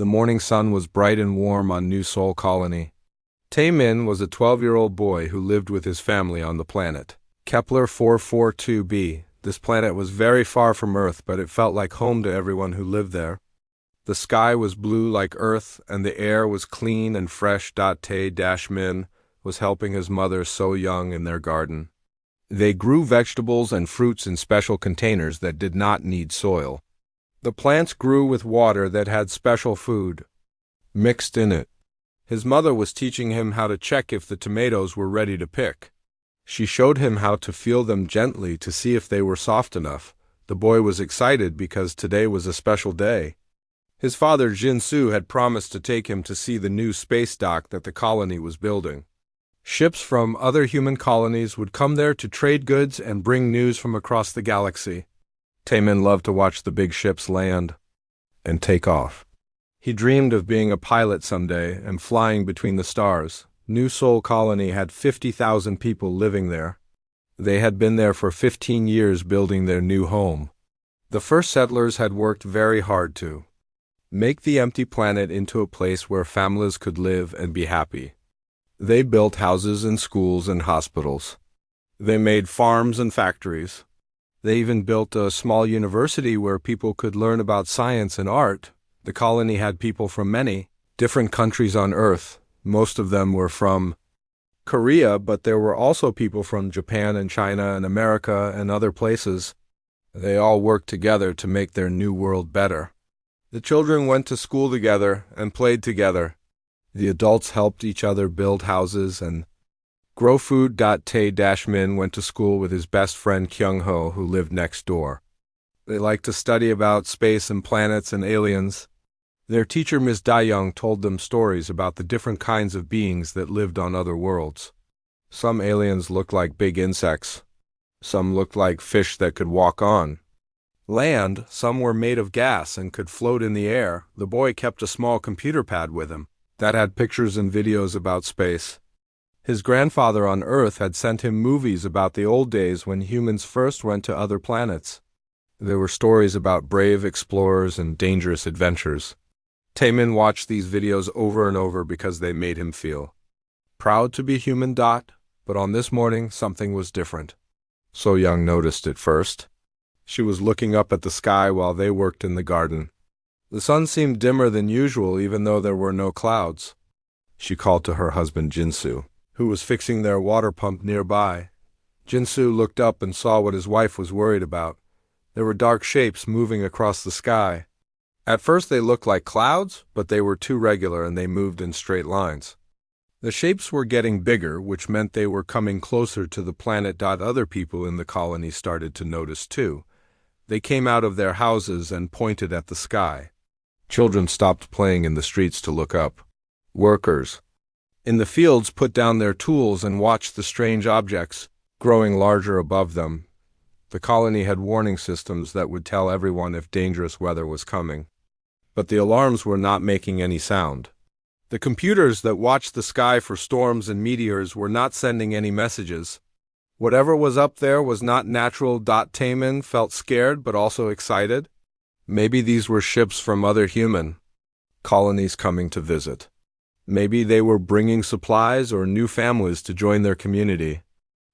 The morning sun was bright and warm on New Sol Colony. Taemin was a 12-year-old boy who lived with his family on the planet Kepler 442b. This planet was very far from Earth, but it felt like home to everyone who lived there. The sky was blue like Earth, and the air was clean and fresh. Tae-min was helping his mother sow young in their garden. They grew vegetables and fruits in special containers that did not need soil. The plants grew with water that had special food mixed in it. His mother was teaching him how to check if the tomatoes were ready to pick. She showed him how to feel them gently to see if they were soft enough. The boy was excited because today was a special day. His father, Jin-soo, had promised to take him to see the new space dock that the colony was building. Ships from other human colonies would come there to trade goods and bring news from across the galaxy. Taemin loved to watch the big ships land and take off. He dreamed of being a pilot someday and flying between the stars. New Sol Colony had 50,000 people living there. They had been there for 15 years building their new home. The first settlers had worked very hard to make the empty planet into a place where families could live and be happy. They built houses and schools and hospitals. They made farms and factories. They even built a small university where people could learn about science and art. The colony had people from many different countries on Earth. Most of them were from Korea, but there were also people from Japan and China and America and other places. They all worked together to make their new world better. The children went to school together and played together. The adults helped each other build houses and grow food. Tae-min went to school with his best friend Kyung-ho, who lived next door. They liked to study about space and planets and aliens. Their teacher, Ms. Dayoung, told them stories about the different kinds of beings that lived on other worlds. Some aliens looked like big insects. Some looked like fish that could walk on land. Some were made of gas and could float in the air. The boy kept a small computer pad with him that had pictures and videos about space. His grandfather on Earth had sent him movies about the old days when humans first went to other planets. There were stories about brave explorers and dangerous adventures. Taemin watched these videos over and over because they made him feel proud to be human. But on this morning, something was different. So-young noticed it first. She was looking up at the sky while they worked in the garden. The sun seemed dimmer than usual, even though there were no clouds. She called to her husband Jin-soo, who was fixing their water pump nearby. Jin-soo looked up and saw what his wife was worried about. There were dark shapes moving across the sky. At first they looked like clouds, but they were too regular and they moved in straight lines. The shapes were getting bigger, which meant they were coming closer to the planet. Other people in the colony started to notice too. They came out of their houses and pointed at the sky. Children stopped playing in the streets to look up. Workers in the fields put down their tools and watched the strange objects growing larger above them. The colony had warning systems that would tell everyone if dangerous weather was coming. But the alarms were not making any sound. The computers that watched the sky for storms and meteors were not sending any messages. Whatever was up there was not natural. Taemin felt scared but also excited. Maybe these were ships from other human colonies coming to visit. Maybe they were bringing supplies or new families to join their community.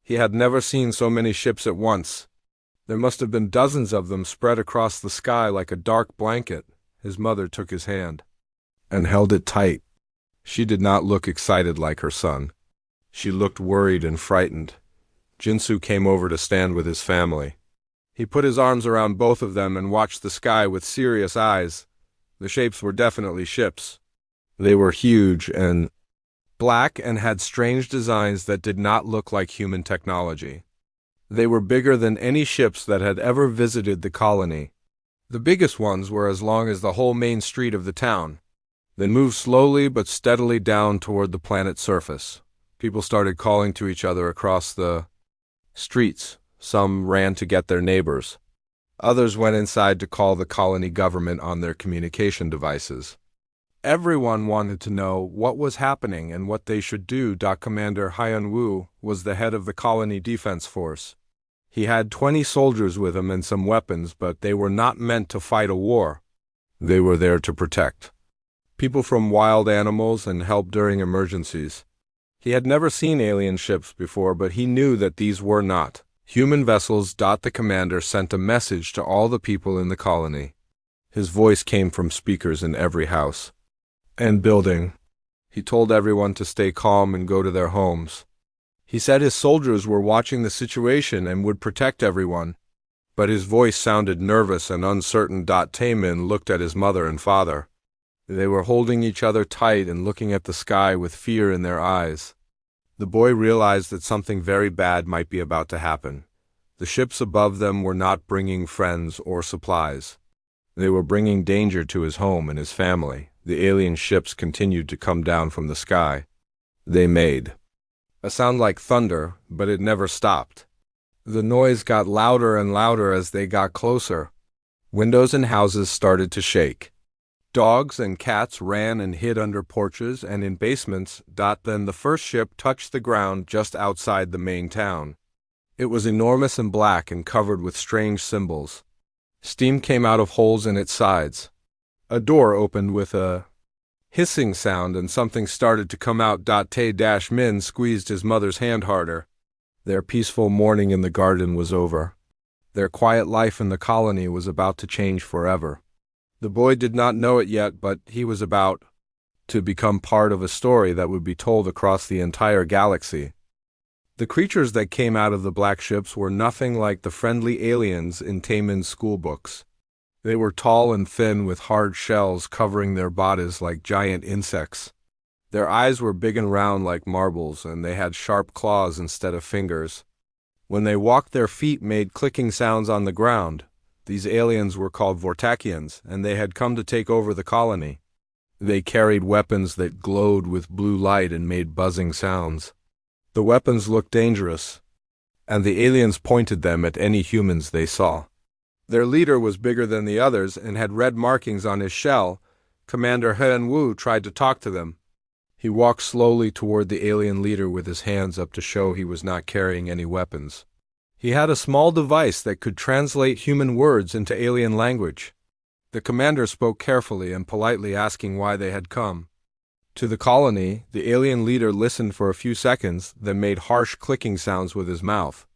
He had never seen so many ships at once. There must have been dozens of them spread across the sky like a dark blanket. His mother took his hand and held it tight. She did not look excited like her son. She looked worried and frightened. Jin-soo came over to stand with his family. He put his arms around both of them and watched the sky with serious eyes. The shapes were definitely ships. They were huge and black and had strange designs that did not look like human technology. They were bigger than any ships that had ever visited the colony. The biggest ones were as long as the whole main street of the town. They moved slowly but steadily down toward the planet's surface. People started calling to each other across the streets. Some ran to get their neighbors. Others went inside to call the colony government on their communication devices. Everyone wanted to know what was happening and what they should do. Commander Hyun-woo was the head of the colony defense force. He had 20 soldiers with him and some weapons, but they were not meant to fight a war. They were there to protect people from wild animals, and help during emergencies. He had never seen alien ships before, but he knew that these were not human vessels. The commander sent a message to all the people in the colony. His voice came from speakers in every house and building. He told everyone to stay calm and go to their homes. He said his soldiers were watching the situation and would protect everyone, but his voice sounded nervous and uncertain. Taemin looked at his mother and father. They were holding each other tight and looking at the sky with fear in their eyes. The boy realized that something very bad might be about to happen. The ships above them were not bringing friends or supplies. They were bringing danger to his home and his family. The alien ships continued to come down from the sky. They made a sound like thunder, but it never stopped. The noise got louder and louder as they got closer. Windows in houses started to shake. Dogs and cats ran and hid under porches and in basements. Then the first ship touched the ground just outside the main town. It was enormous and black and covered with strange symbols. Steam came out of holes in its sides. A door opened with a hissing sound and something started to come out. Tae-min squeezed his mother's hand harder. Their peaceful morning in the garden was over. Their quiet life in the colony was about to change forever. The boy did not know it yet, but he was about to become part of a story that would be told across the entire galaxy. The creatures that came out of the black ships were nothing like the friendly aliens in Taemin's schoolbooks. They were tall and thin with hard shells covering their bodies like giant insects. Their eyes were big and round like marbles, and they had sharp claws instead of fingers. When they walked, their feet made clicking sounds on the ground. These aliens were called Vortakians, and they had come to take over the colony. They carried weapons that glowed with blue light and made buzzing sounds. The weapons looked dangerous, and the aliens pointed them at any humans they saw. Their leader was bigger than the others and had red markings on his shell. Commander Hyun-woo tried to talk to them. He walked slowly toward the alien leader with his hands up to show he was not carrying any weapons. He had a small device that could translate human words into alien language. The commander spoke carefully and politely, asking why they had come. To the colony, the alien leader listened for a few seconds, then made harsh clicking sounds with his mouth.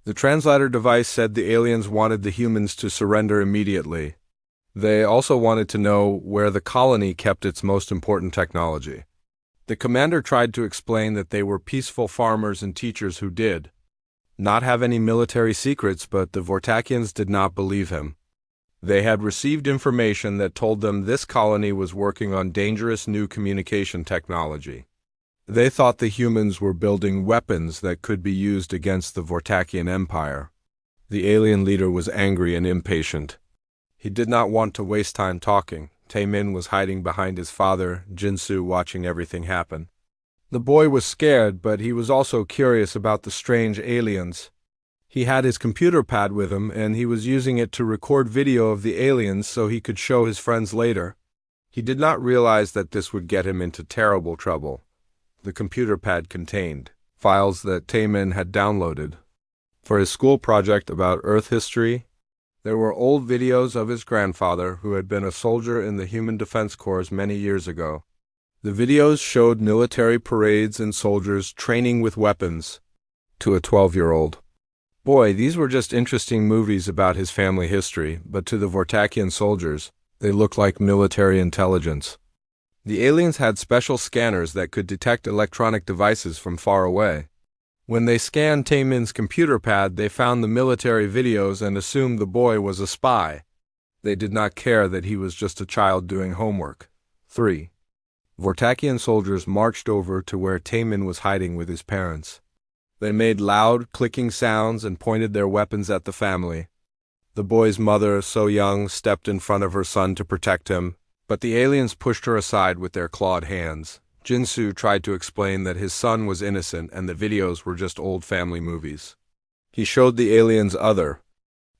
The translator device said the aliens wanted the humans to surrender immediately. They also wanted to know where the colony kept its most important technology. The commander tried to explain that they were peaceful farmers and teachers who did not have any military secrets, but the Vortakians did not believe him. They had received information that told them this colony was working on dangerous new communication technology. They thought the humans were building weapons that could be used against the Vortakian Empire. The alien leader was angry and impatient. He did not want to waste time talking. Taemin was hiding behind his father, Jinsu, watching everything happen. The boy was scared, but he was also curious about the strange aliens. He had his computer pad with him, and he was using it to record video of the aliens so he could show his friends later. He did not realize that this would get him into terrible trouble. The computer pad contained files that Taemin had downloaded for his school project about Earth history. There were old videos of his grandfather, who had been a soldier in the Human Defense Corps many years ago. The videos showed military parades and soldiers training with weapons. To a 12-year-old boy, these were just interesting movies about his family history, but to the Vortakian soldiers, they looked like military intelligence. The aliens had special scanners that could detect electronic devices from far away. When they scanned Taemin's computer pad, they found the military videos and assumed the boy was a spy. They did not care that he was just a child doing homework. 3. Vortakian soldiers marched over to where Taemin was hiding with his parents. They made loud, clicking sounds and pointed their weapons at the family. The boy's mother, So Young, stepped in front of her son to protect him, but the aliens pushed her aside with their clawed hands. Jinsu tried to explain that his son was innocent and the videos were just old family movies. He showed the aliens other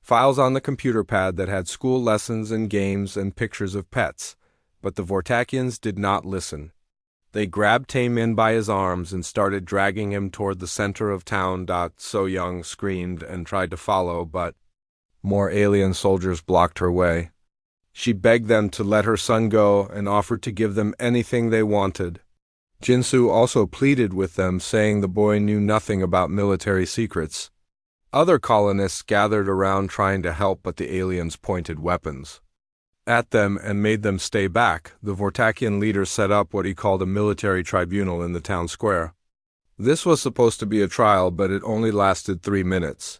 files on the computer pad that had school lessons and games and pictures of pets, but the Vortakians did not listen. They grabbed Taemin by his arms and started dragging him toward the center of town. So Young screamed and tried to follow, but more alien soldiers blocked her way. She begged them to let her son go and offered to give them anything they wanted. Jinsu also pleaded with them, saying the boy knew nothing about military secrets. Other colonists gathered around trying to help, but the aliens pointed weapons at them and made them stay back. The Vortakian leader set up what he called a military tribunal in the town square. This was supposed to be a trial, but it only lasted 3 minutes.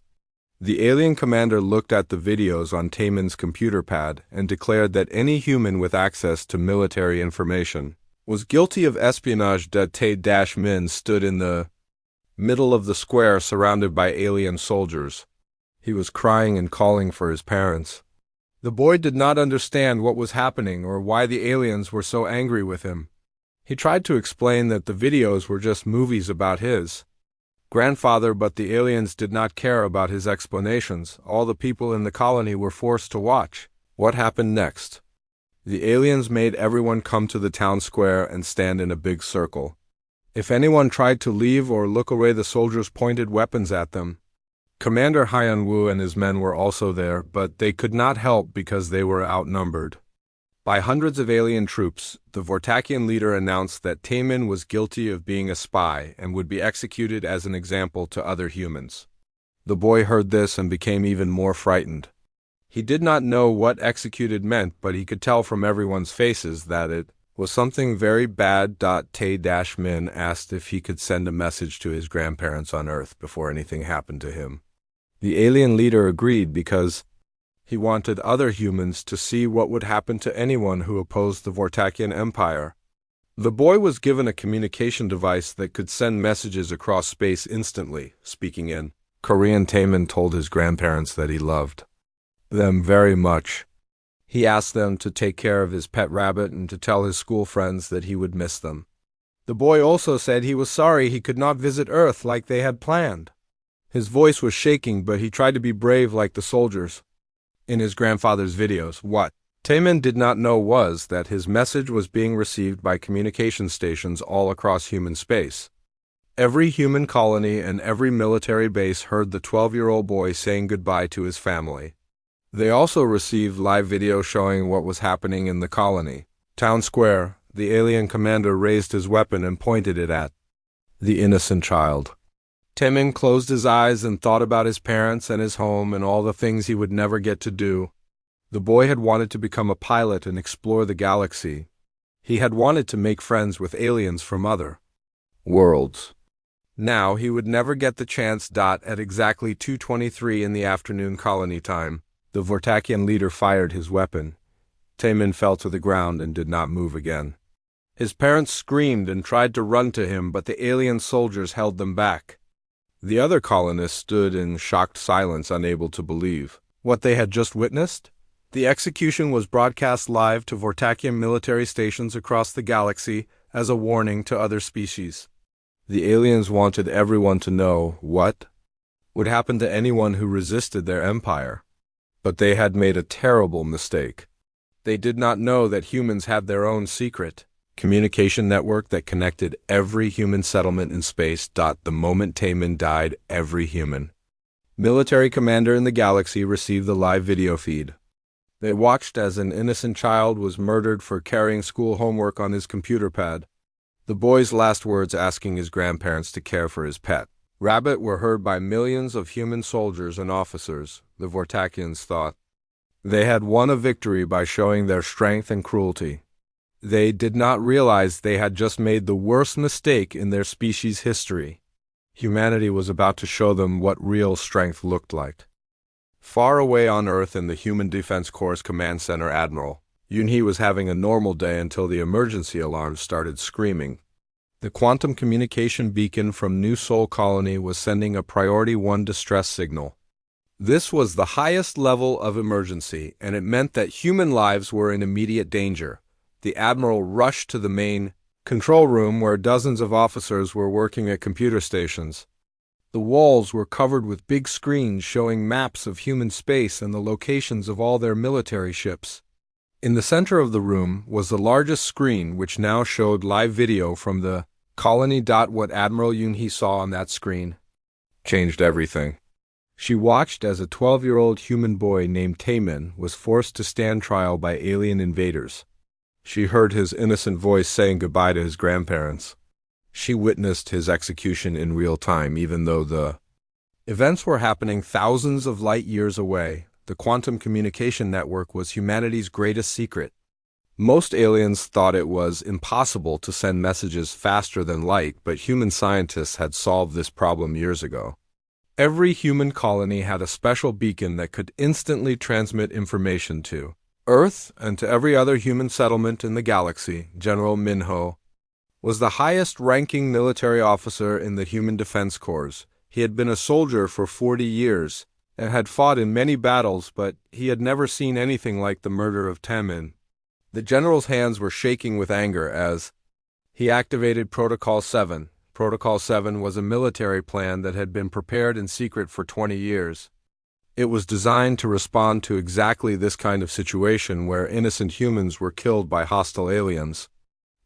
The alien commander looked at the videos on Taemin's computer pad and declared that any human with access to military information was guilty of espionage. Tae-Min stood in the middle of the square surrounded by alien soldiers. He was crying and calling for his parents. The boy did not understand what was happening or why the aliens were so angry with him. He tried to explain that the videos were just movies about his grandfather, but the aliens did not care about his explanations. All the people in the colony were forced to watch. What happened next? The aliens made everyone come to the town square and stand in a big circle. If anyone tried to leave or look away, the soldiers pointed weapons at them. Commander Hyun-woo and his men were also there, but they could not help because they were outnumbered by hundreds of alien troops. The Vortakian leader announced that Taemin was guilty of being a spy and would be executed as an example to other humans. The boy heard this and became even more frightened. He did not know what executed meant, but he could tell from everyone's faces that it was something very bad. Tae-Min asked if he could send a message to his grandparents on Earth before anything happened to him. The alien leader agreed because he wanted other humans to see what would happen to anyone who opposed the Vortakian Empire. The boy was given a communication device that could send messages across space instantly. Speaking in Korean, Taemin told his grandparents that he loved them very much. He asked them to take care of his pet rabbit and to tell his school friends that he would miss them. The boy also said he was sorry he could not visit Earth like they had planned. His voice was shaking, but he tried to be brave like the soldiers in his grandfather's videos. What Taemin did not know was that his message was being received by communication stations all across human space. Every human colony and every military base heard the 12-year-old boy saying goodbye to his family. They also received live video showing what was happening in the colony. Town square, the alien commander raised his weapon and pointed it at the innocent child. Taemin closed his eyes and thought about his parents and his home and all the things he would never get to do. The boy had wanted to become a pilot and explore the galaxy. He had wanted to make friends with aliens from other worlds. Now he would never get the chance. At exactly 2:23 in the afternoon colony time, the Vortakian leader fired his weapon. Taemin fell to the ground and did not move again. His parents screamed and tried to run to him, but the alien soldiers held them back. The other colonists stood in shocked silence, unable to believe what they had just witnessed. The execution was broadcast live to Vortakian military stations across the galaxy as a warning to other species. The aliens wanted everyone to know what would happen to anyone who resisted their empire. But they had made a terrible mistake. They did not know that humans had their own secret communication network that connected every human settlement in space. The moment Taemin died, every human military commander in the galaxy received the live video feed. They watched as an innocent child was murdered for carrying school homework on his computer pad. The boy's last words asking his grandparents to care for his pet rabbit were heard by millions of human soldiers and officers. The Vortakians thought they had won a victory by showing their strength and cruelty. They did not realize they had just made the worst mistake in their species' history. Humanity was about to show them what real strength looked like. Far away on Earth in the Human Defense Corps Command Center, Admiral Yoon-hee was having a normal day until the emergency alarms started screaming. The quantum communication beacon from New Seoul Colony was sending a Priority 1 distress signal. This was the highest level of emergency, and it meant that human lives were in immediate danger. The Admiral rushed to the main control room where dozens of officers were working at computer stations. The walls were covered with big screens showing maps of human space and the locations of all their military ships. In the center of the room was the largest screen, which now showed live video from the colony. What Admiral Yoon-hee saw on that screen changed everything. She watched as a 12-year-old human boy named Taemin was forced to stand trial by alien invaders. She heard his innocent voice saying goodbye to his grandparents. She witnessed his execution in real time, even though the events were happening thousands of light years away. The quantum communication network was humanity's greatest secret. Most aliens thought it was impossible to send messages faster than light, but human scientists had solved this problem years ago. Every human colony had a special beacon that could instantly transmit information to Earth and to every other human settlement in the galaxy. General Minho was the highest-ranking military officer in the Human Defense Corps. He had been a soldier for 40 years and had fought in many battles, but he had never seen anything like the murder of Taemin. The general's hands were shaking with anger as he activated Protocol 7. Protocol 7 was a military plan that had been prepared in secret for 20 years. It was designed to respond to exactly this kind of situation where innocent humans were killed by hostile aliens.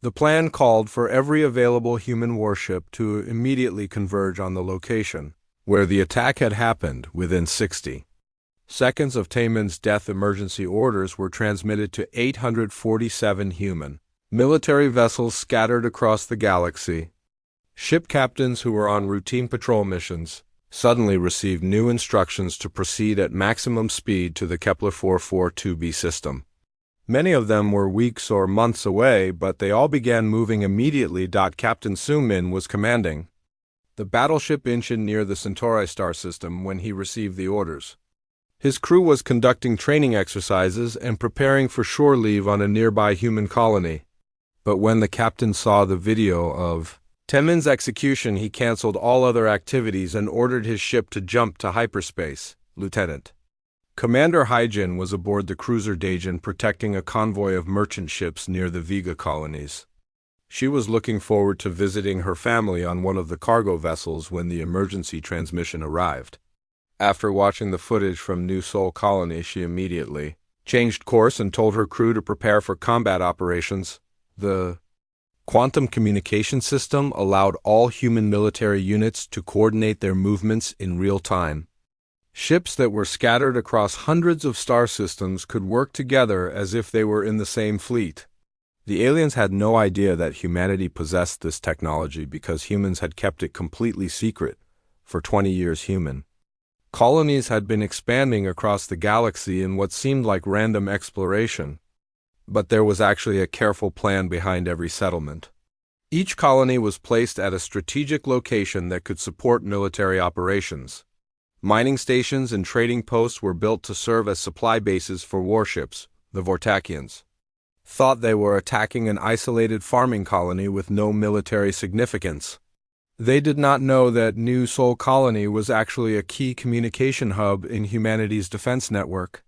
The plan called for every available human warship to immediately converge on the location where the attack had happened within 60 seconds of Taemin's death. Emergency orders were transmitted to 847 human military vessels scattered across the galaxy. Ship captains who were on routine patrol missions suddenly received new instructions to proceed at maximum speed to the Kepler 442b system. Many of them were weeks or months away, but they all began moving immediately. Captain Soo-min was commanding the battleship Incheon near the Centauri star system when he received the orders. His crew was conducting training exercises and preparing for shore leave on a nearby human colony. But when the captain saw the video of Taemin's execution, he canceled all other activities and ordered his ship to jump to hyperspace. Lieutenant Commander Haijin was aboard the cruiser Daejin protecting a convoy of merchant ships near the Vega colonies. She was looking forward to visiting her family on one of the cargo vessels when the emergency transmission arrived. After watching the footage from New Sol Colony, she immediately changed course and told her crew to prepare for combat operations. The quantum communication system allowed all human military units to coordinate their movements in real time. Ships that were scattered across hundreds of star systems could work together as if they were in the same fleet. The aliens had no idea that humanity possessed this technology because humans had kept it completely secret for 20 years. Human colonies had been expanding across the galaxy in what seemed like random exploration, but there was actually a careful plan behind every settlement. Each colony was placed at a strategic location that could support military operations. Mining stations and trading posts were built to serve as supply bases for warships. The Vortakians thought they were attacking an isolated farming colony with no military significance. They did not know that New Sol Colony was actually a key communication hub in humanity's defense network.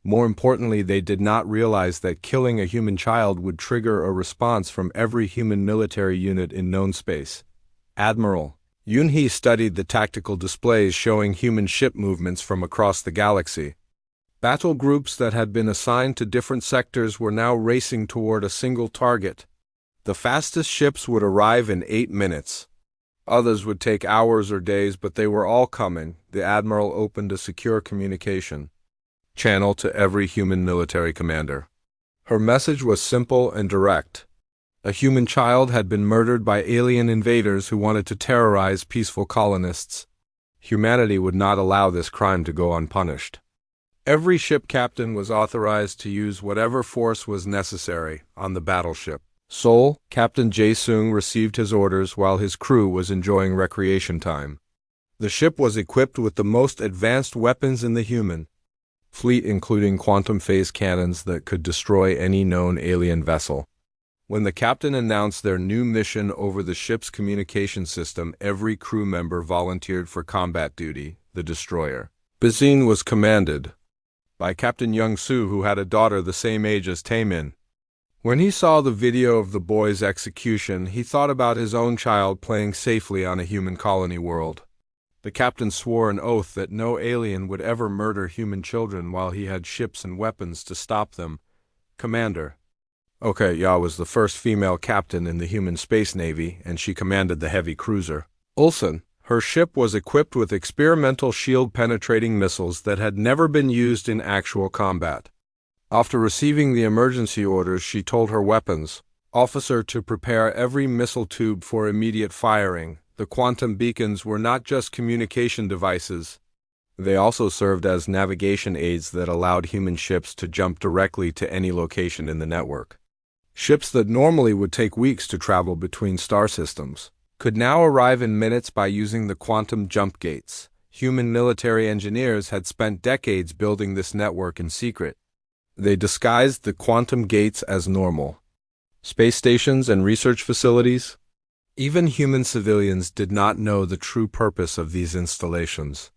More importantly, they did not realize that killing a human child would trigger a response from every human military unit in known space. Admiral Yoon-hee studied the tactical displays showing human ship movements from across the galaxy. Battle groups that had been assigned to different sectors were now racing toward a single target. The fastest ships would arrive in 8 minutes. Others would take hours or days, but they were all coming. The Admiral opened a secure communication channel to every human military commander. Her message was simple and direct. A human child had been murdered by alien invaders who wanted to terrorize peaceful colonists. Humanity would not allow this crime to go unpunished. Every ship captain was authorized to use whatever force was necessary on the battleship. Seoul, Captain Jae-sung received his orders while his crew was enjoying recreation time. The ship was equipped with the most advanced weapons in the human fleet, including quantum phase cannons that could destroy any known alien vessel. When the captain announced their new mission over the ship's communication system, every crew member volunteered for combat duty. The destroyer Bizin was commanded by Captain Young-soo, who had a daughter the same age as Taemin. When he saw the video of the boy's execution, he thought about his own child playing safely on a human colony world. The captain swore an oath that no alien would ever murder human children while he had ships and weapons to stop them. Commander Ya was the first female captain in the human space navy, and she commanded the heavy cruiser Ulsan. Her ship was equipped with experimental shield-penetrating missiles that had never been used in actual combat. After receiving the emergency orders, she told her weapons officer to prepare every missile tube for immediate firing. The quantum beacons were not just communication devices. They also served as navigation aids that allowed human ships to jump directly to any location in the network. Ships that normally would take weeks to travel between star systems could now arrive in minutes by using the quantum jump gates. Human military engineers had spent decades building this network in secret. They disguised the quantum gates as normal space stations and research facilities. Even human civilians did not know the true purpose of these installations.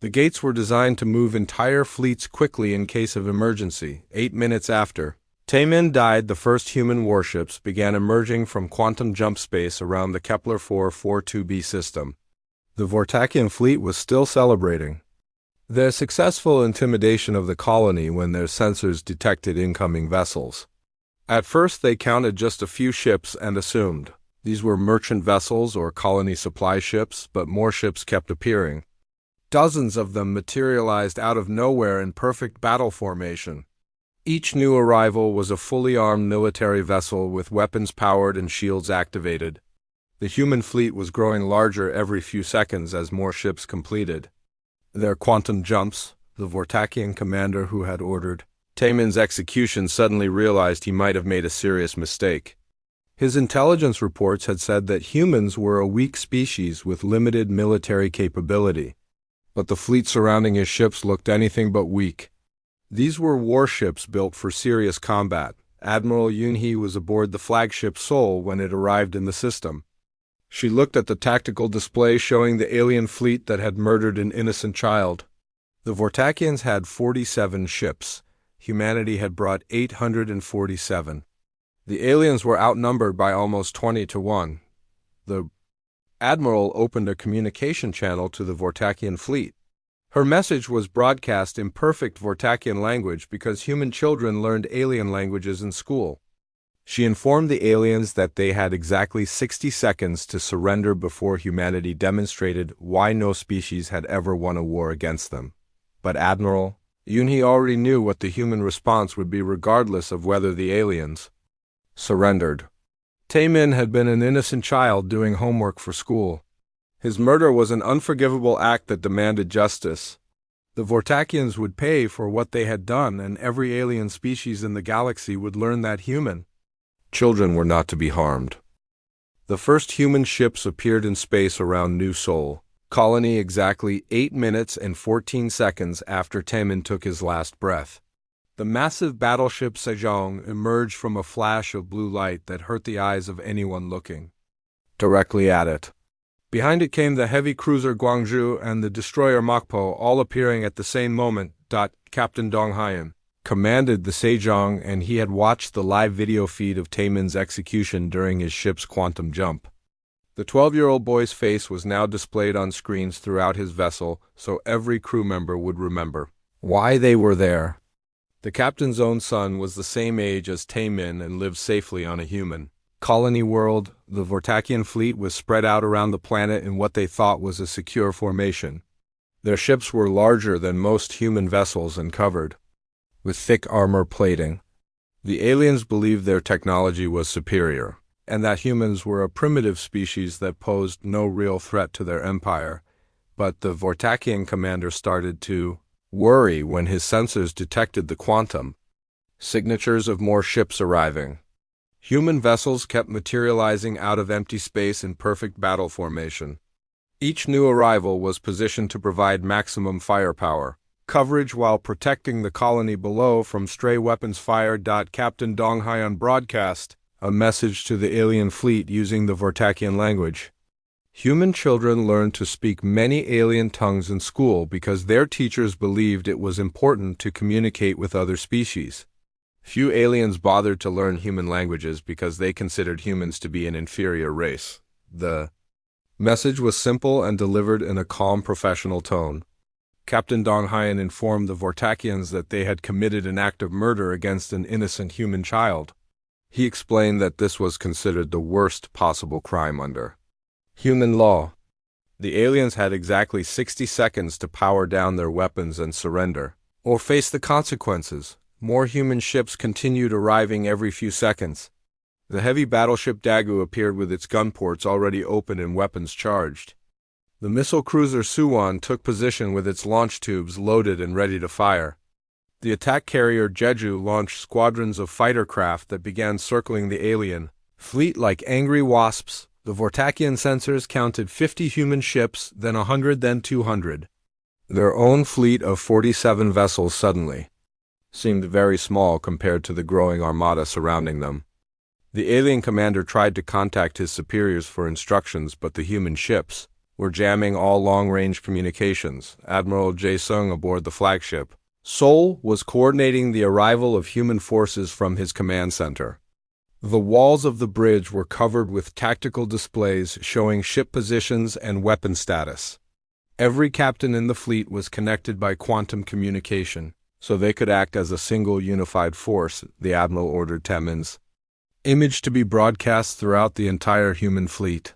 The gates were designed to move entire fleets quickly in case of emergency. 8 minutes after Taemin died, the first human warships began emerging from quantum jump space around the Kepler 442b system. The Vortakian fleet was still celebrating their successful intimidation of the colony when their sensors detected incoming vessels. At first they counted just a few ships and assumed these were merchant vessels or colony supply ships, but more ships kept appearing. Dozens of them materialized out of nowhere in perfect battle formation. Each new arrival was a fully armed military vessel with weapons powered and shields activated. The human fleet was growing larger every few seconds as more ships completed their quantum jumps. The Vortakian commander who had ordered Taemin's execution suddenly realized he might have made a serious mistake. His intelligence reports had said that humans were a weak species with limited military capability, but the fleet surrounding his ships looked anything but weak. These were warships built for serious combat. Admiral Yoonhee was aboard the flagship Seoul when it arrived in the system. She looked at the tactical display showing the alien fleet that had murdered an innocent child. The Vortakians had 47 ships. Humanity had brought 847. The aliens were outnumbered by almost 20 to 1. The admiral opened a communication channel to the Vortakian fleet. Her message was broadcast in perfect Vortakian language because human children learned alien languages in school. She informed the aliens that they had exactly 60 seconds to surrender before humanity demonstrated why no species had ever won a war against them. But Admiral Yoonhee already knew what the human response would be regardless of whether the aliens surrendered. Taemin had been an innocent child doing homework for school. His murder was an unforgivable act that demanded justice. The Vortakians would pay for what they had done, and every alien species in the galaxy would learn that human children were not to be harmed. The first human ships appeared in space around New Seoul colony exactly 8 minutes and 14 seconds after Taemin took his last breath. The massive battleship Sejong emerged from a flash of blue light that hurt the eyes of anyone looking directly at it. Behind it came the heavy cruiser Gwangju and the destroyer Mokpo, all appearing at the same moment. Captain Dong Hyeon commanded the Sejong, and he had watched the live video feed of Taemin's execution during his ship's quantum jump. The 12-year-old boy's face was now displayed on screens throughout his vessel, so every crew member would remember why they were there. The captain's own son was the same age as Taemin and lived safely on a human colony world. The Vortakian fleet was spread out around the planet in what they thought was a secure formation. Their ships were larger than most human vessels and covered with thick armor plating. The aliens believed their technology was superior, and that humans were a primitive species that posed no real threat to their empire. But the Vortakian commander started to worry when his sensors detected the quantum signatures of more ships arriving. Human vessels kept materializing out of empty space in perfect battle formation. Each new arrival was positioned to provide maximum firepower coverage while protecting the colony below from stray weapons fire. Captain Dong Hyeon broadcast a message to the alien fleet using the Vortakian language. Human children learned to speak many alien tongues in school because their teachers believed it was important to communicate with other species. Few aliens bothered to learn human languages because they considered humans to be an inferior race. The message was simple and delivered in a calm, professional tone. Captain Dong Hyeon informed the Vortakians that they had committed an act of murder against an innocent human child. He explained that this was considered the worst possible crime under human law. The aliens had exactly 60 seconds to power down their weapons and surrender, or face the consequences. More human ships continued arriving every few seconds. The heavy battleship Dagu appeared with its gun ports already open and weapons charged. The missile cruiser Suwon took position with its launch tubes loaded and ready to fire. The attack carrier Jeju launched squadrons of fighter craft that began circling the alien fleet like angry wasps. The Vortakian sensors counted 50 human ships, then 100, then 200. Their own fleet of 47 vessels suddenly seemed very small compared to the growing armada surrounding them. The alien commander tried to contact his superiors for instructions, but the human ships were jamming all long-range communications. Admiral Jae-sung aboard the flagship Seoul was coordinating the arrival of human forces from his command center. The walls of the bridge were covered with tactical displays showing ship positions and weapon status. Every captain in the fleet was connected by quantum communication, so they could act as a single unified force, the admiral ordered Taemin's image to be broadcast throughout the entire human fleet.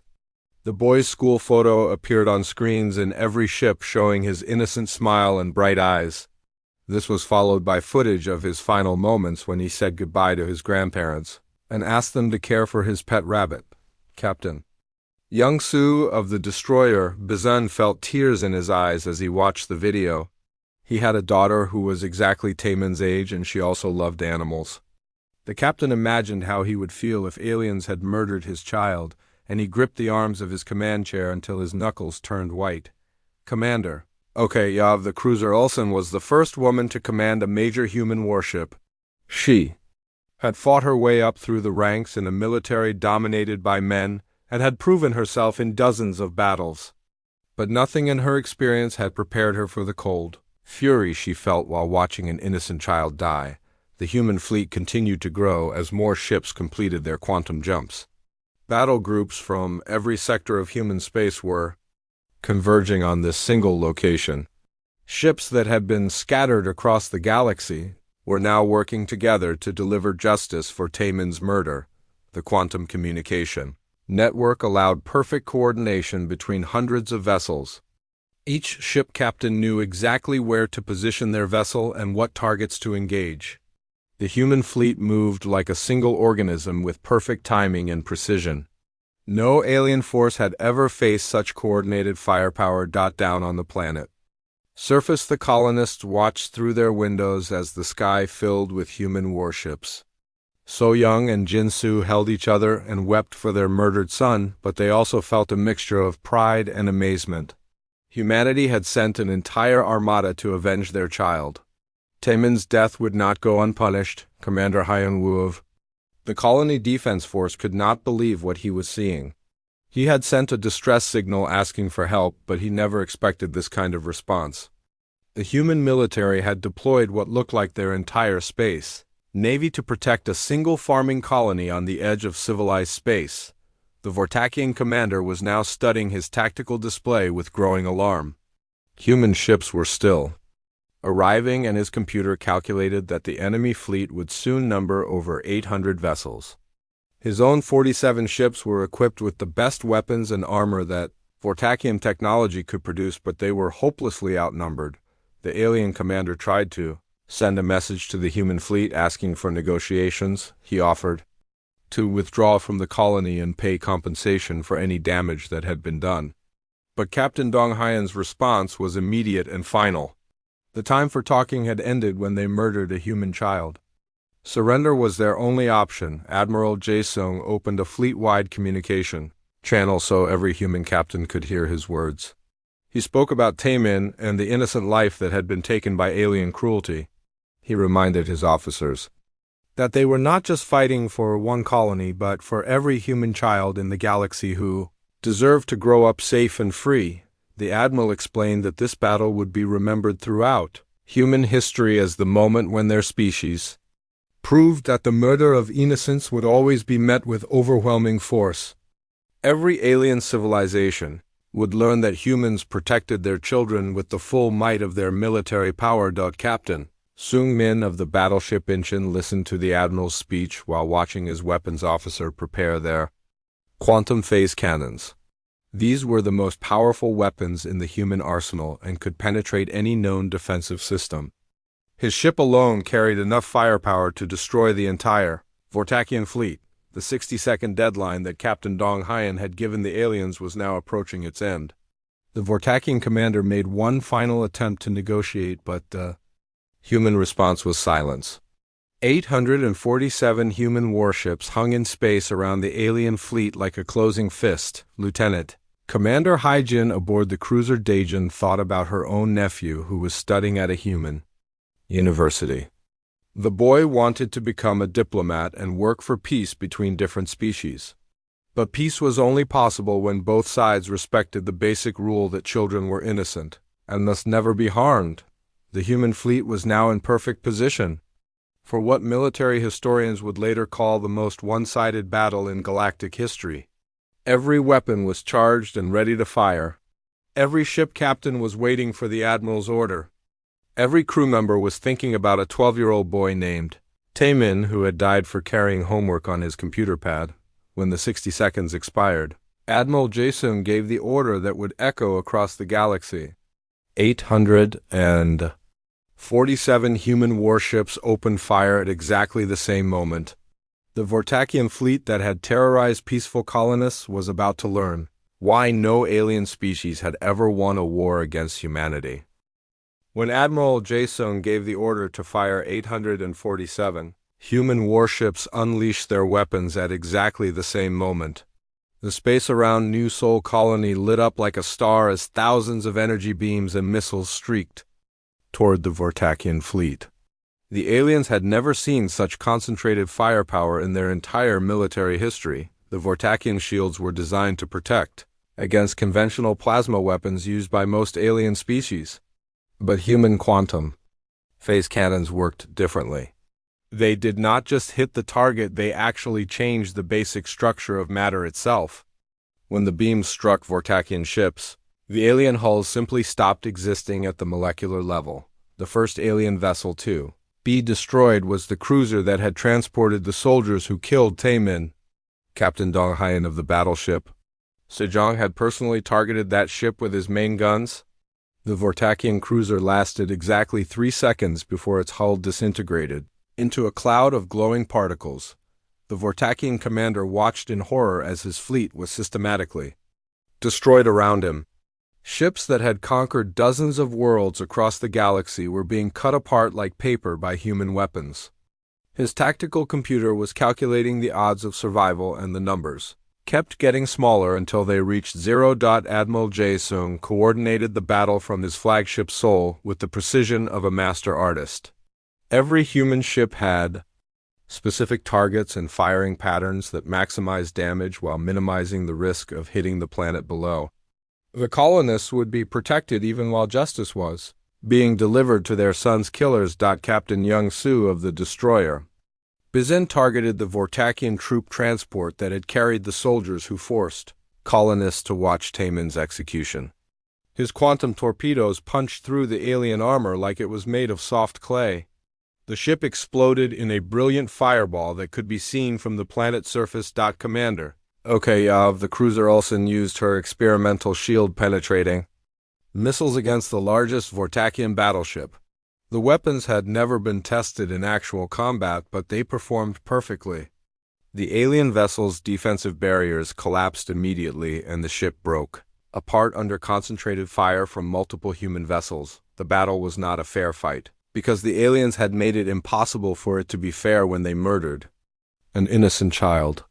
The boy's school photo appeared on screens in every ship showing his innocent smile and bright eyes. This was followed by footage of his final moments when he said goodbye to his grandparents and asked them to care for his pet rabbit, Captain. Young-soo of the destroyer Bizun felt tears in his eyes as he watched the video. He had a daughter who was exactly Taemin's age, and she also loved animals. The captain imagined how he would feel if aliens had murdered his child, and he gripped the arms of his command chair until his knuckles turned white. Commander. Okay, Yav, the cruiser Ulsan was the first woman to command a major human warship. She had fought her way up through the ranks in a military dominated by men and had proven herself in dozens of battles. But nothing in her experience had prepared her for the cold fury she felt while watching an innocent child die. The human fleet continued to grow as more ships completed their quantum jumps. Battle groups from every sector of human space were converging on this single location. Ships that had been scattered across the galaxy were now working together to deliver justice for Taemin's murder. The quantum communication network allowed perfect coordination between hundreds of vessels. Each ship captain knew exactly where to position their vessel and what targets to engage. The human fleet moved like a single organism with perfect timing and precision. No alien force had ever faced such coordinated firepower. Down on the planet surface, the colonists watched through their windows as the sky filled with human warships. So Young and Jin-soo held each other and wept for their murdered son, but they also felt a mixture of pride and amazement. Humanity had sent an entire armada to avenge their child. Taemin's death would not go unpunished, Commander Hyun-woo of the Colony Defense Force could not believe what he was seeing. He had sent a distress signal asking for help, but he never expected this kind of response. The human military had deployed what looked like their entire space navy to protect a single farming colony on the edge of civilized space. The Vortakian commander was now studying his tactical display with growing alarm. Human ships were still arriving, and his computer calculated that the enemy fleet would soon number over 800 vessels. His own 47 ships were equipped with the best weapons and armor that Vortakian technology could produce, but they were hopelessly outnumbered. The alien commander tried to send a message to the human fleet asking for negotiations. He offered to withdraw from the colony and pay compensation for any damage that had been done. But Captain Dong Hyun's response was immediate and final. The time for talking had ended when they murdered a human child. Surrender was their only option. Admiral Jae-sung opened a fleet-wide communication channel so every human captain could hear his words. He spoke about Taemin and the innocent life that had been taken by alien cruelty. He reminded his officers that they were not just fighting for one colony, but for every human child in the galaxy who deserved to grow up safe and free. The admiral explained that this battle would be remembered throughout human history as the moment when their species proved that the murder of innocents would always be met with overwhelming force. Every alien civilization would learn that humans protected their children with the full might of their military power. Captain Sung-min of the battleship Incheon listened to the admiral's speech while watching his weapons officer prepare their quantum phase cannons. These were the most powerful weapons in the human arsenal and could penetrate any known defensive system. His ship alone carried enough firepower to destroy the entire Vortakian fleet. The 60-second deadline that Captain Dong Hyen had given the aliens was now approaching its end. The Vortakian commander made one final attempt to negotiate, but the human response was silence. 847 human warships hung in space around the alien fleet like a closing fist. Lieutenant Commander Haijin aboard the cruiser Daejin thought about her own nephew who was studying at a human university. The boy wanted to become a diplomat and work for peace between different species. But peace was only possible when both sides respected the basic rule that children were innocent and must never be harmed. The human fleet was now in perfect position for what military historians would later call the most one-sided battle in galactic history. Every weapon was charged and ready to fire. Every ship captain was waiting for the admiral's order. Every crew member was thinking about a 12-year-old boy named Taemin who had died for carrying homework on his computer pad. When the 60 seconds expired, Admiral Jae-sung gave the order that would echo across the galaxy. 847 human warships opened fire at exactly the same moment. The Vortakian fleet that had terrorized peaceful colonists was about to learn why no alien species had ever won a war against humanity. When Admiral Jae-sung gave the order to fire 847, human warships unleashed their weapons at exactly the same moment. The space around New Sol Colony lit up like a star as thousands of energy beams and missiles streaked toward the Vortakian fleet. The aliens had never seen such concentrated firepower in their entire military history. The Vortakian shields were designed to protect against conventional plasma weapons used by most alien species. But human quantum phase cannons worked differently. They did not just hit the target, they actually changed the basic structure of matter itself. When the beams struck Vortakian ships, the alien hulls simply stopped existing at the molecular level. The first alien vessel to be destroyed was the cruiser that had transported the soldiers who killed Taemin. Captain Dong Hyen of the battleship Sejong had personally targeted that ship with his main guns. The Vortakian cruiser lasted exactly 3 seconds before its hull disintegrated into a cloud of glowing particles. The Vortakian commander watched in horror as his fleet was systematically destroyed around him. Ships that had conquered dozens of worlds across the galaxy were being cut apart like paper by human weapons. His tactical computer was calculating the odds of survival, and the numbers kept getting smaller until they reached 0. Admiral Jae-sung coordinated the battle from his flagship Seoul with the precision of a master artist. Every human ship had specific targets and firing patterns that maximized damage while minimizing the risk of hitting the planet below. The colonists would be protected even while justice was being delivered to their sons' killers. Captain Young-soo of the destroyer Bizin targeted the Vortakian troop transport that had carried the soldiers who forced colonists to watch Taemin's execution. His quantum torpedoes punched through the alien armor like it was made of soft clay. The ship exploded in a brilliant fireball that could be seen from the planet's surface. Commander the cruiser Ulsan used her experimental shield-penetrating missiles against the largest Vortakian battleship. The weapons had never been tested in actual combat, but they performed perfectly. The alien vessel's defensive barriers collapsed immediately and the ship broke apart under concentrated fire from multiple human vessels. The battle was not a fair fight, because the aliens had made it impossible for it to be fair when they murdered an innocent child.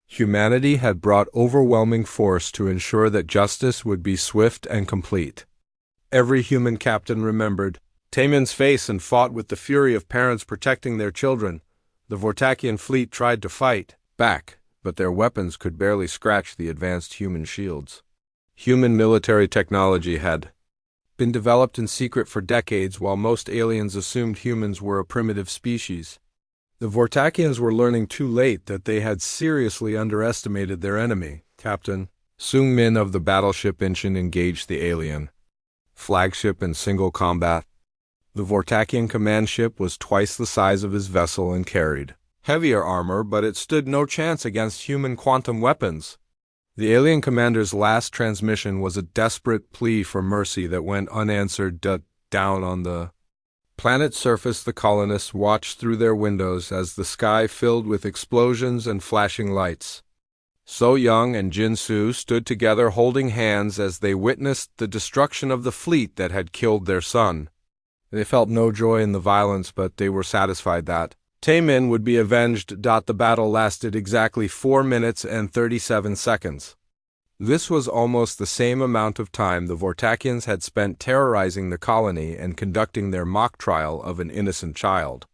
Humanity had brought overwhelming force to ensure that justice would be swift and complete. Every human captain remembered Taemin's face and fought with the fury of parents protecting their children. The Vortakian fleet tried to fight back, but their weapons could barely scratch the advanced human shields. Human military technology had been developed in secret for decades, while most aliens assumed humans were a primitive species. The Vortakians were learning too late that they had seriously underestimated their enemy. Captain Sung-min of the battleship Incheon engaged the alien flagship in single combat. The Vortakian command ship was twice the size of his vessel and carried heavier armor, but it stood no chance against human quantum weapons. The alien commander's last transmission was a desperate plea for mercy that went unanswered. Down on the planet's surface, the colonists watched through their windows as the sky filled with explosions and flashing lights. So Young and Jin-Soo stood together holding hands as they witnessed the destruction of the fleet that had killed their son. They felt no joy in the violence, but they were satisfied that Taemin would be avenged. The battle lasted exactly 4 minutes and 37 seconds. This was almost the same amount of time the Vortakians had spent terrorizing the colony and conducting their mock trial of an innocent child.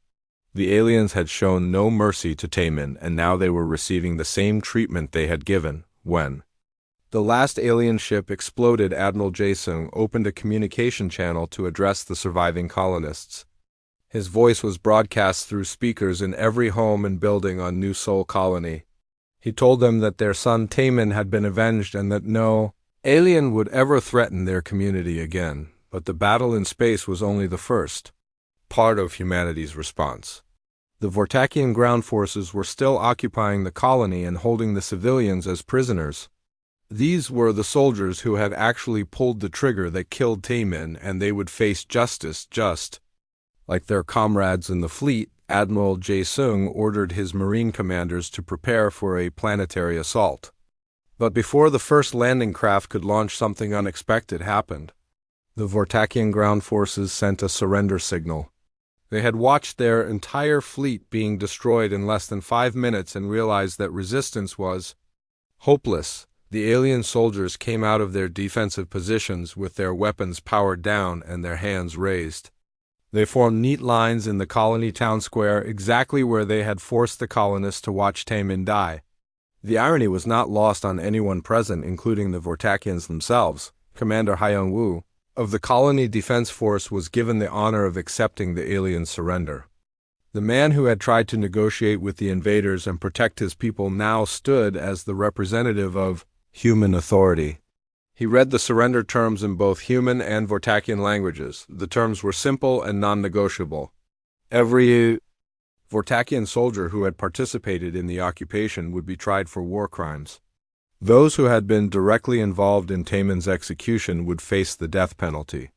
The aliens had shown no mercy to Taemin, and now they were receiving the same treatment they had given. When the last alien ship exploded, Admiral Jae-sung opened a communication channel to address the surviving colonists. His voice was broadcast through speakers in every home and building on New Seoul Colony. He told them that their son Taemin had been avenged and that no alien would ever threaten their community again. But the battle in space was only the first part of humanity's response. The Vortakian ground forces were still occupying the colony and holding the civilians as prisoners. These were the soldiers who had actually pulled the trigger that killed Taemin, and they would face justice just like their comrades in the fleet. Admiral Jae-sung ordered his marine commanders to prepare for a planetary assault. But before the first landing craft could launch, something unexpected happened. The Vortakian ground forces sent a surrender signal. They had watched their entire fleet being destroyed in less than 5 minutes and realized that resistance was hopeless. The alien soldiers came out of their defensive positions with their weapons powered down and their hands raised. They formed neat lines in the colony town square, exactly where they had forced the colonists to watch Taemin die. The irony was not lost on anyone present, including the Vortakians themselves. Commander Hyung-woo of the Colony Defense Force was given the honor of accepting the alien surrender. The man who had tried to negotiate with the invaders and protect his people now stood as the representative of human authority. He read the surrender terms in both human and Vortakian languages. The terms were simple and non-negotiable. Every Vortakian soldier who had participated in the occupation would be tried for war crimes. Those who had been directly involved in Taemin's execution would face the death penalty.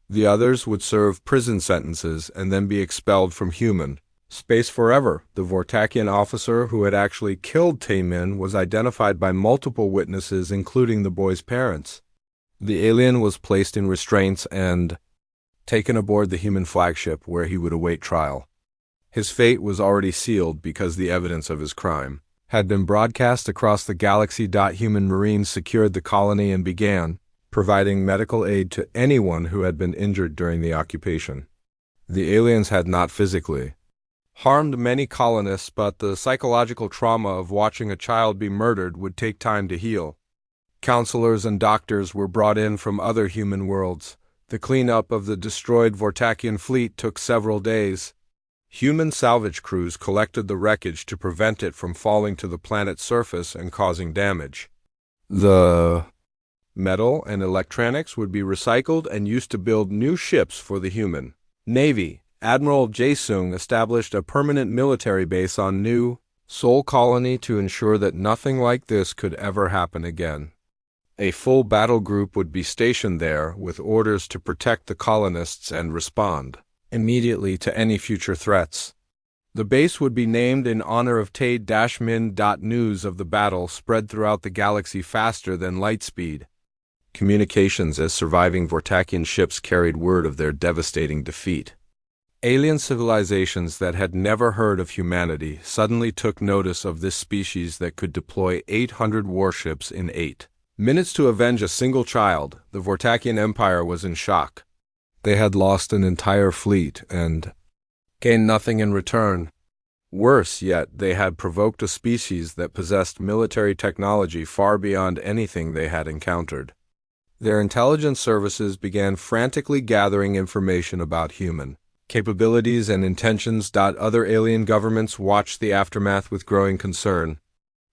The others would serve prison sentences and then be expelled from human space forever. The Vortakian officer who had actually killed Taemin was identified by multiple witnesses, including the boy's parents. The alien was placed in restraints and taken aboard the human flagship, where he would await trial. His fate was already sealed because the evidence of his crime had been broadcast across the galaxy. Human Marines secured the colony and began providing medical aid to anyone who had been injured during the occupation. The aliens had not physically harmed many colonists, but the psychological trauma of watching a child be murdered would take time to heal. Counselors and doctors were brought in from other human worlds. The cleanup of the destroyed Vortakian fleet took several days. Human salvage crews collected the wreckage to prevent it from falling to the planet's surface and causing damage. The metal and electronics would be recycled and used to build new ships for the human Navy. Admiral Jae-sung established a permanent military base on New Seoul Colony to ensure that nothing like this could ever happen again. A full battle group would be stationed there with orders to protect the colonists and respond immediately to any future threats. The base would be named in honor of Tae-min. News of the battle spread throughout the galaxy faster than light speed. Communications as surviving Vortakian ships carried word of their devastating defeat. Alien civilizations that had never heard of humanity suddenly took notice of this species that could deploy 800 warships in 8 minutes to avenge a single child. The Vortakian Empire was in shock. They had lost an entire fleet and gained nothing in return. Worse yet, they had provoked a species that possessed military technology far beyond anything they had encountered. Their intelligence services began frantically gathering information about human capabilities and intentions. Other alien governments watched the aftermath with growing concern.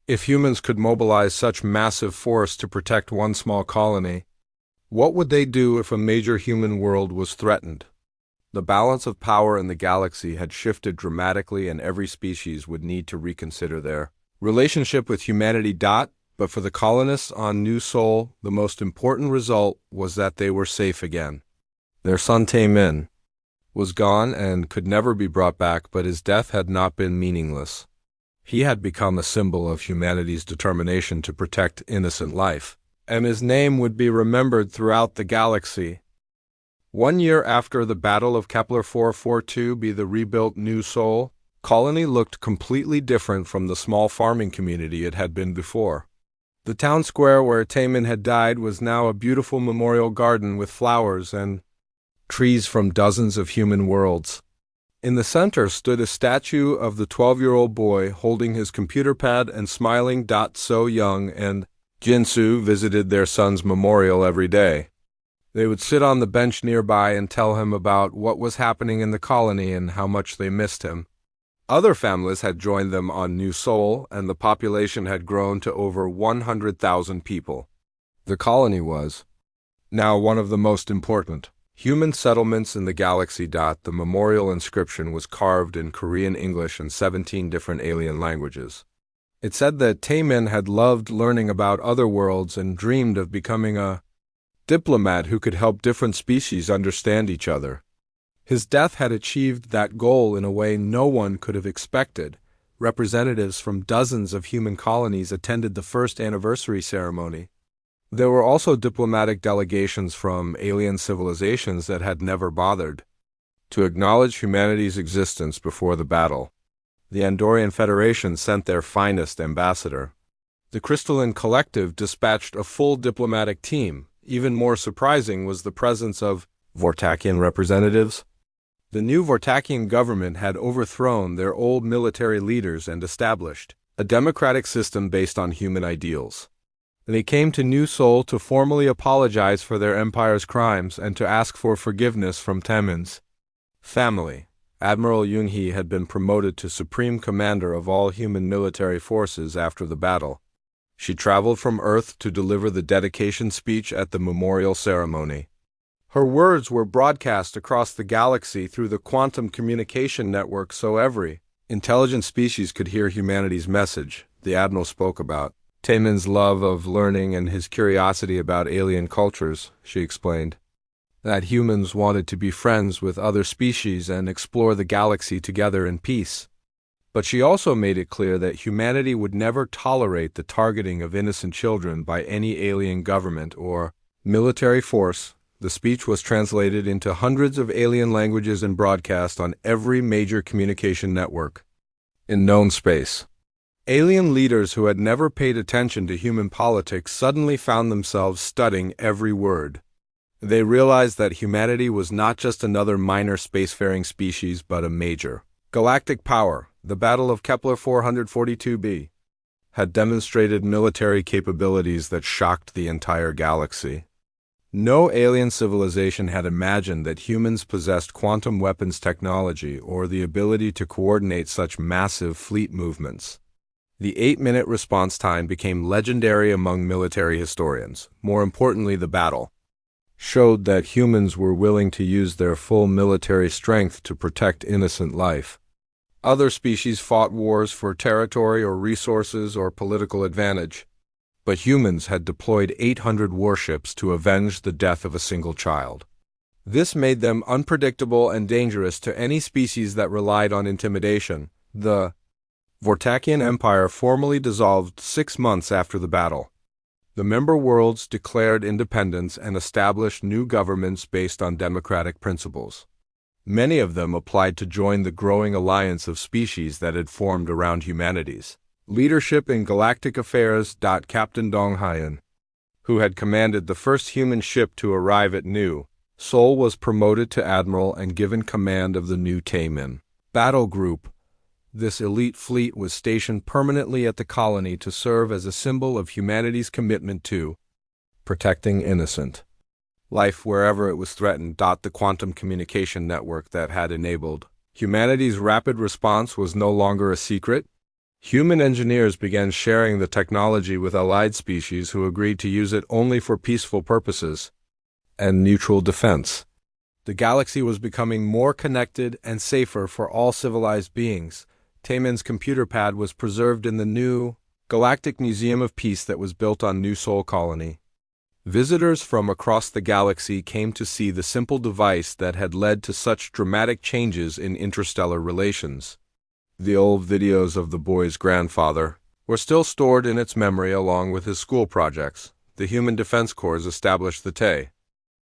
If humans could mobilize such massive force to protect one small colony, what would they do if a major human world was threatened? The balance of power in the galaxy had shifted dramatically, and every species would need to reconsider their relationship with humanity. But for the colonists on New Sol, the most important result was that they were safe again. Their son Taemin was gone and could never be brought back, but his death had not been meaningless. He had become a symbol of humanity's determination to protect innocent life, and his name would be remembered throughout the galaxy. 1 year after the Battle of Kepler 442b, the rebuilt New Sol colony looked completely different from the small farming community it had been before. The town square where Taemin had died was now a beautiful memorial garden with flowers and trees from dozens of human worlds. In the center stood a statue of the 12-year-old boy holding his computer pad and smiling. So Young and Jinsu visited their son's memorial every day. They would sit on the bench nearby and tell him about what was happening in the colony and how much they missed him. Other families had joined them on New Sol, and the population had grown to over 100,000 people. The colony was now one of the most important human settlements in the galaxy. The memorial inscription was carved in Korean, English, and 17 different alien languages. It said that Taemin had loved learning about other worlds and dreamed of becoming a diplomat who could help different species understand each other. His death had achieved that goal in a way no one could have expected. Representatives from dozens of human colonies attended the first anniversary ceremony. There were also diplomatic delegations from alien civilizations that had never bothered to acknowledge humanity's existence before the battle. The Andorian Federation sent their finest ambassador. The Crystalline Collective dispatched a full diplomatic team. Even more surprising was the presence of Vortakian representatives. The new Vortakian government had overthrown their old military leaders and established a democratic system based on human ideals. They came to New Sol to formally apologize for their empire's crimes and to ask for forgiveness from Taemin's family. Admiral Yoonhee had been promoted to Supreme Commander of all human military forces after the battle. She traveled from Earth to deliver the dedication speech at the memorial ceremony. Her words were broadcast across the galaxy through the quantum communication network so every intelligent species could hear humanity's message. The Admiral spoke about Taemin's love of learning and his curiosity about alien cultures. She explained that humans wanted to be friends with other species and explore the galaxy together in peace. But she also made it clear that humanity would never tolerate the targeting of innocent children by any alien government or military force. The speech was translated into hundreds of alien languages and broadcast on every major communication network in known space. Alien leaders who had never paid attention to human politics suddenly found themselves studying every word. They realized that humanity was not just another minor spacefaring species, but a major galactic power. The Battle of Kepler 442b had demonstrated military capabilities that shocked the entire galaxy. No alien civilization had imagined that humans possessed quantum weapons technology or the ability to coordinate such massive fleet movements. The 8-minute response time became legendary among military historians. More importantly, the battle showed that humans were willing to use their full military strength to protect innocent life. Other species fought wars for territory or resources or political advantage, but humans had deployed 800 warships to avenge the death of a single child. This made them unpredictable and dangerous to any species that relied on intimidation. The Vortakian Empire formally dissolved 6 months after the battle. The member worlds declared independence and established new governments based on democratic principles. Many of them applied to join the growing alliance of species that had formed around humanity's leadership in galactic affairs. Captain Dong Hyen, who had commanded the first human ship to arrive at New Sol, was promoted to admiral and given command of the new Taemin battle group. This elite fleet was stationed permanently at the colony to serve as a symbol of humanity's commitment to protecting innocent life wherever it was threatened. The quantum communication network that had enabled humanity's rapid response was no longer a secret. Human engineers began sharing the technology with allied species who agreed to use it only for peaceful purposes and neutral defense. The galaxy was becoming more connected and safer for all civilized beings. Taemin's computer pad was preserved in the new Galactic Museum of Peace that was built on New Sol Colony. Visitors from across the galaxy came to see the simple device that had led to such dramatic changes in interstellar relations. The old videos of the boy's grandfather were still stored in its memory along with his school projects. The Human Defense Corps established the TE